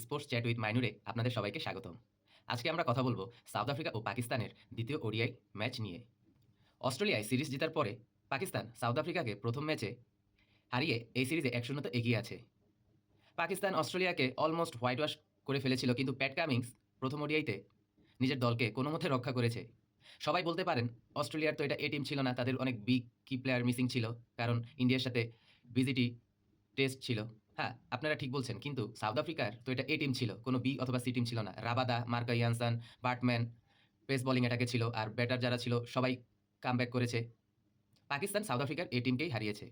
Sports chat with মাইনুরে আপনাদের সবাইকে স্বাগতম। আজকে আমরা কথা বলব সাউথ আফ্রিকা ও পাকিস্তানের দ্বিতীয় ওডিআই ম্যাচ নিয়ে। অস্ট্রেলিয়ায় সিরিজ জেতার পরে পাকিস্তান সাউথ আফ্রিকাকে প্রথম ম্যাচে হারিয়ে এই সিরিজে ১-০ তে এগিয়ে আছে। পাকিস্তান অস্ট্রেলিয়াকে অলমোস্ট হোয়াইট ওয়াশ করে ফেলেছিল, কিন্তু প্যাট কামিংস প্রথম ওডিআইতে নিজের দলকে কোনোমতে রক্ষা করেছে। সবাই বলতে পারেন অস্ট্রেলিয়ার তো এটা এ টিম ছিল না, তাদের অনেক বিগ কি প্লেয়ার মিসিং ছিল, কারণ ইন্ডিয়ার সাথে বিজিটি টেস্ট ছিল। হ্যাঁ, আপনারা ঠিক বলছেন। কিন্তু সাউথ আফ্রিকার তো এটা এ টিম ছিল, কোনো বি অথবা সি টিম ছিল না। রাবাদা, মার্কা ইয়ানসন, বার্টম্যান পেস বোলিং অ্যাটাকে ছিল, আর ব্যাটার যারা ছিল সবাই কামব্যাক করেছে। পাকিস্তান সাউথ আফ্রিকার এ টিমকেই হারিয়েছে,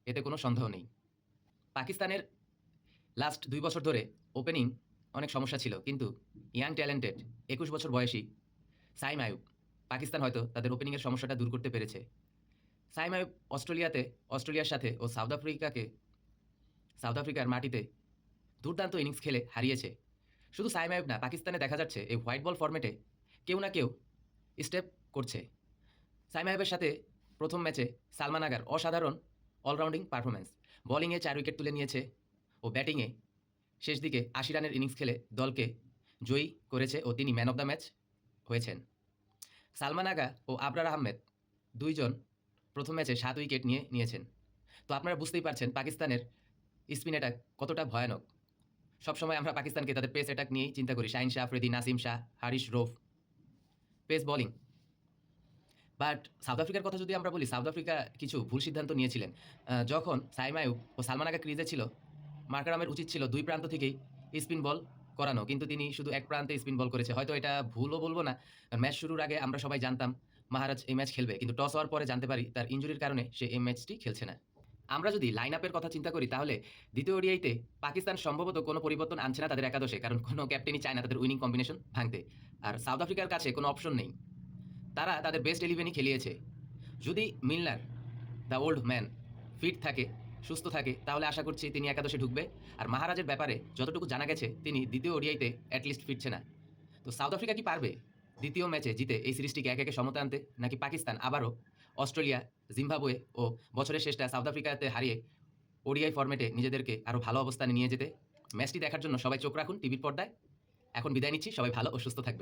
এতে কোনো সন্দেহ নেই। পাকিস্তানের লাস্ট ২ বছর ধরে ওপেনিং অনেক সমস্যা ছিল, কিন্তু ইয়াং ট্যালেন্টেড ২১ বছর বয়সী সাইম আইয়ুব, পাকিস্তান হয়তো তাদের ওপেনিংয়ের সমস্যাটা দূর করতে পেরেছে। সাইম আইয়ুব অস্ট্রেলিয়ার সাথে ও সাউথ আফ্রিকার মাটিতে দুর্দান্ত ইনিংস খেলে হারিয়েছে। শুধু সাইম আইয়ুব না, পাকিস্তানে দেখা যাচ্ছে এই হোয়াইট বল ফরম্যাটে কেউ না কেউ স্টেপ করছে। সাইম আইয়ুবের সাথে প্রথম ম্যাচে সালমান আগার অসাধারণ অলরাউন্ডিং পারফরম্যান্স, বোলিংয়ে ৪ উইকেট তুলে নিয়েছে ও ব্যাটিংয়ে শেষ দিকে ৮০ রানের ইনিংস খেলে দলকে জয়ী করেছে ও তিনি ম্যান অব দ্য ম্যাচ হয়েছেন। সালমান আগা ও আবরার আহমেদ দুইজন প্রথম ম্যাচে ৭ উইকেট নিয়েছেন। তো আপনারা বুঝতেই পারছেন পাকিস্তানের স্পিন অ্যাটাক কতটা ভয়ানক। সবসময় আমরা পাকিস্তানকে তাদের পেস অ্যাটাক নিয়েই চিন্তা করি, Shaheen Shah Afridi, Naseem Shah, Haris Rauf, pace bowling. But south আফ্রিকার কথা যদি আমরা বলি, সাউথ আফ্রিকা কিছু ভুল সিদ্ধান্ত নিয়েছিলেন। যখন সাইম আইয়ুব ও সালমান আগা ক্রিজে ছিল, মার্কারামের উচিত ছিল ২ প্রান্ত থেকেই স্পিন বল করানো, কিন্তু তিনি শুধু এক প্রান্তে স্পিন বল করেছে। হয়তো এটা ভুলও বলব না, কারণ ম্যাচ শুরুর আগে আমরা সবাই জানতাম মাহারাজ এই ম্যাচ খেলবে, কিন্তু টস হওয়ার পরে জানতে পারি তার ইনজুরির কারণে সে এই ম্যাচটি খেলছে না। আমরা যদি লাইন আপের কথা চিন্তা করি, তাহলে দ্বিতীয় ওডিআইতে পাকিস্তান সম্ভবত কোনো পরিবর্তন আনছে না তাদের একাদশে, কারণ কোনো ক্যাপ্টেনই চায় না তাদের উইনিং কম্বিনেশন ভাঙতে। আর সাউথ আফ্রিকার কাছে কোনো অপশন নেই, তারা তাদের বেস্ট 11ই খেলিয়েছে। যদি Milner the old man fit থাকে, সুস্থ থাকে, তাহলে আশা করছি তিনি একাদশে ঢুকবে। আর মাহারাজের ব্যাপারে যতটুকু জানা গেছে, তিনি দ্বিতীয় ওডিআইতে অ্যাটলিস্ট ফিরছে না। তো সাউথ আফ্রিকা কি পারবে দ্বিতীয় ম্যাচে জিতে এই সিরিজটিকে ১-১ সমতা আনতে, নাকি পাকিস্তান আবারও অস্ট্রেলিয়া, জিম্বাবুয়ে ও বছরের শেষটা সাউথ আফ্রিকাতে হারিয়ে ওডিআই ফরম্যাটে নিজেদেরকে আরও ভালো অবস্থানে নিয়ে যেতে? ম্যাচটি দেখার জন্য সবাই চোখ রাখুন টিভির পর্দায়। এখন বিদায় নিচ্ছি, সবাই ভালো ও সুস্থ থাকবেন।